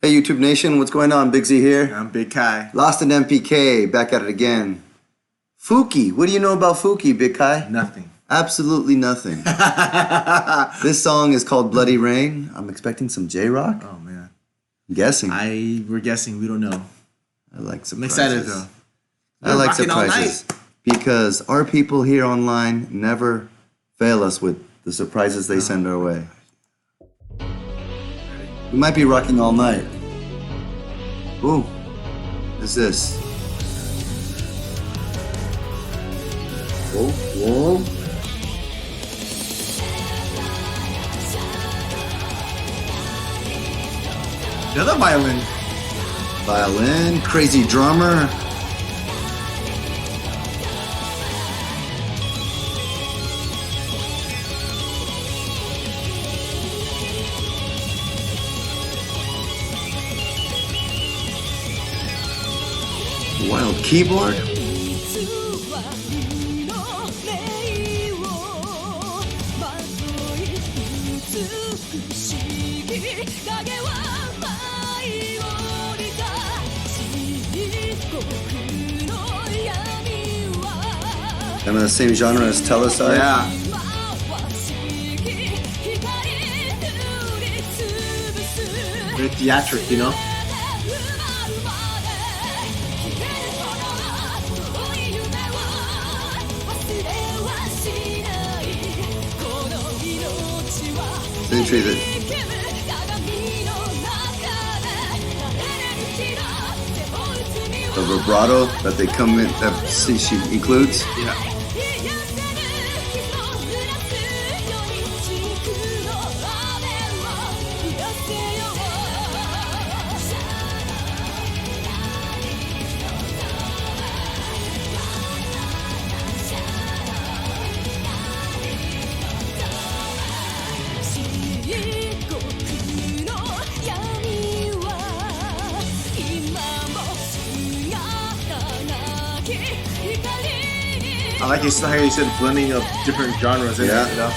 Hey YouTube Nation, what's going on? Big Z here. I'm Big Kai. Lost in MPK, back at it again. FUKI, what do you know about FUKI, Big Kai? Nothing. Absolutely nothing. This song is called Bloody Rain. I'm expecting some J-Rock. Oh man. I'm guessing. We're guessing, we don't know. I like surprises. I'm excited though. I like surprises. Because our people here online never fail us with the surprises they send our way. We might be rocking all night. Ooh, what is this? Whoa, whoa. Another violin. Violin, crazy drummer. Wild keyboard. Kind of the same genre as Teleside. Yeah. Very theatric, you know? Century that the vibrato that they come in that she includes. Yeah. I like how you said blending of different genres. Yeah. You know?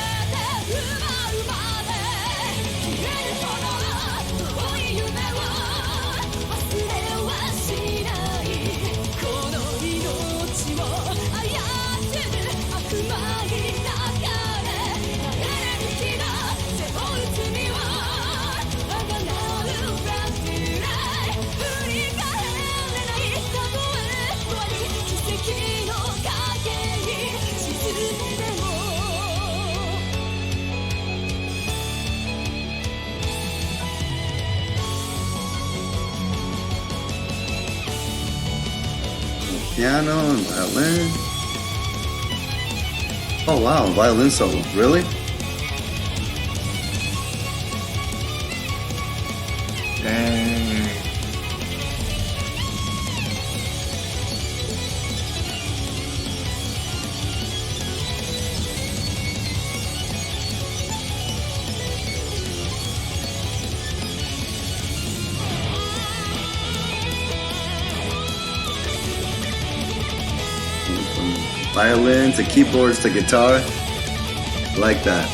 Piano and violin. Oh wow, violin solo. Really? Dang. From violin to keyboards to guitar. I like that.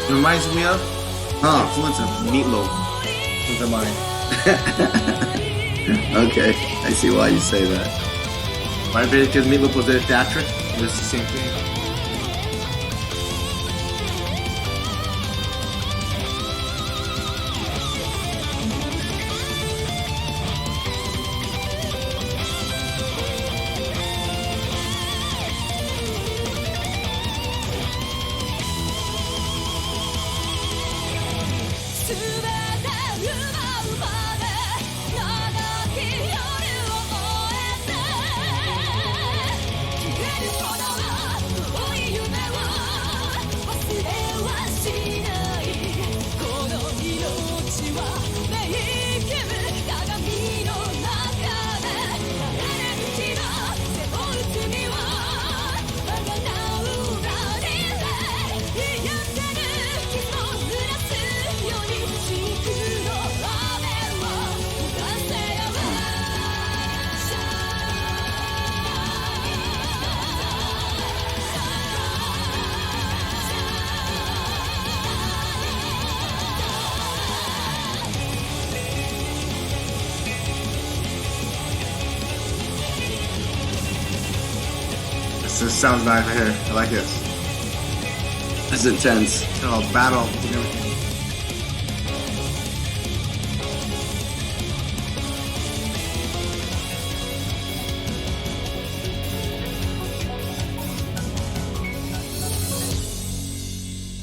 It reminds me of influence of Meatloaf. Comes to mind. Okay, I see why you say that. Why? Because Meatloaf was a theatric. It was the same thing. sounds nice right here. I like this. It's intense. It's got a battle and everything.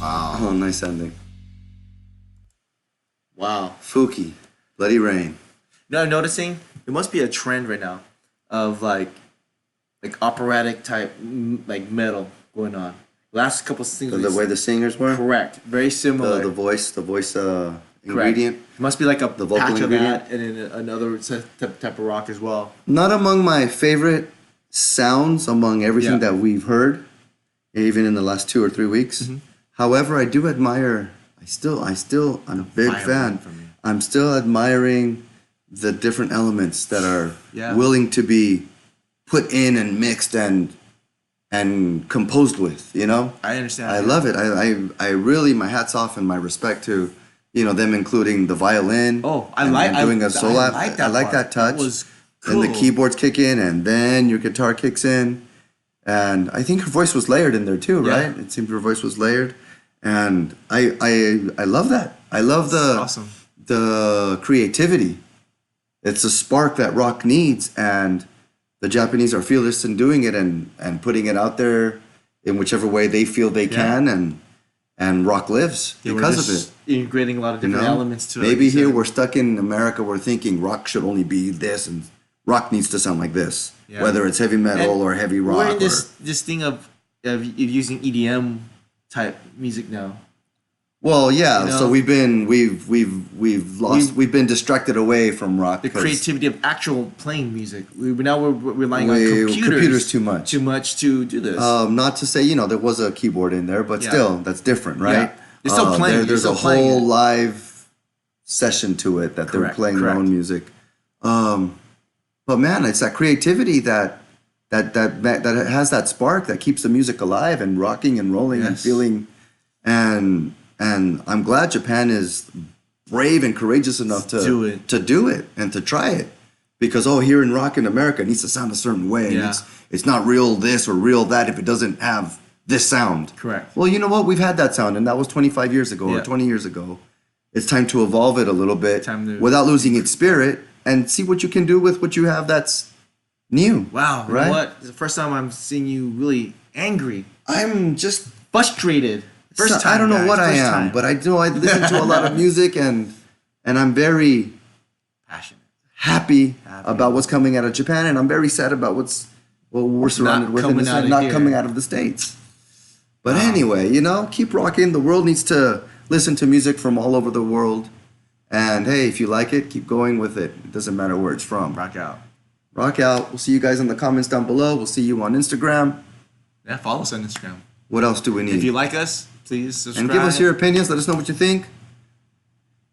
Wow. Oh, nice ending. Wow. FUKI, Bloody Rain. You know, I'm noticing there must be a trend right now of like operatic type like metal going on. Last couple of things. The way the singers were? Correct. Very similar. The voice ingredient. It must be like a The vocal patch of ingredient. that and then another type of rock as well. Not among my favorite sounds among everything Yeah. that we've heard, even in the last 2 or 3 weeks. Mm-hmm. However, I do admire. I'm a big Violin fan. for me. I'm still admiring the different elements that are Yeah. willing to be put in and mixed and composed with. You know, I understand. I love it. I really, my hats off and my respect to, them including the violin. Oh, and doing a solo. I like that. I like that touch. That was Then the cool. keyboards kick in, and then your guitar kicks in, and I think her voice was layered in there too, Yeah. right? It seemed her voice was layered, and I love that. I love Awesome. the creativity. It's a spark that rock needs, and the Japanese are fearless in doing it and putting it out there in whichever way they feel they can, and rock lives They were because of just it. integrating a lot of different elements to it. Maybe like you here said. we're stuck in America. We're thinking rock should only be this, and rock needs to sound like this, Yeah. whether it's heavy metal And or heavy rock. We're in this thing of using EDM type music now. Well, yeah. You know? So we've been distracted away from rock. The 'cause creativity of actual playing music. We're relying on we- computers too much. to do this. Not to say there was a keyboard in there, but Yeah. still that's different, right? Yeah. They're still playing it. There's They're a still playing whole it. live session to it that they're Correct, playing their correct. own music. But man, it's that creativity that has that spark that keeps the music alive and rocking and rolling and Yes. feeling. And I'm glad Japan is brave and courageous enough to do it and to try it, because here in rock in America it needs to sound a certain way. Yeah. And it's not real this or real that if it doesn't have this sound. Correct. Well, you know what? We've had that sound, and that was 25 years ago or Yeah. 20 years ago. It's time to evolve it a little bit Time to- without losing its spirit and see what you can do with what you have that's new. Wow, you right? know what? It's the first time I'm seeing you really angry, I'm just frustrated. First time. I don't know guys, what I first am, time. but I know I listen to a lot of music and I'm very Passionate. happy about what's coming out of Japan, and I'm very sad about what we're surrounded with in coming this, out of not here. coming out of the States. But anyway, keep rocking. The world needs to listen to music from all over the world. And hey, if you like it, keep going with it. It doesn't matter where it's from. Rock out. Rock out. We'll see you guys in the comments down below. We'll see you on Instagram. Yeah, follow us on Instagram. What else do we need? If you like us, please subscribe. And give us your opinions. Let us know what you think.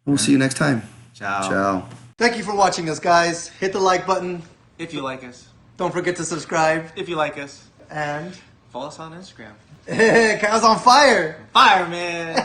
We'll see you next time. Ciao. Ciao. Thank you for watching us, guys. Hit the like button. If you like us. Don't forget to subscribe. If you like us. And Follow us on Instagram. Kyle's on fire. Fire, man.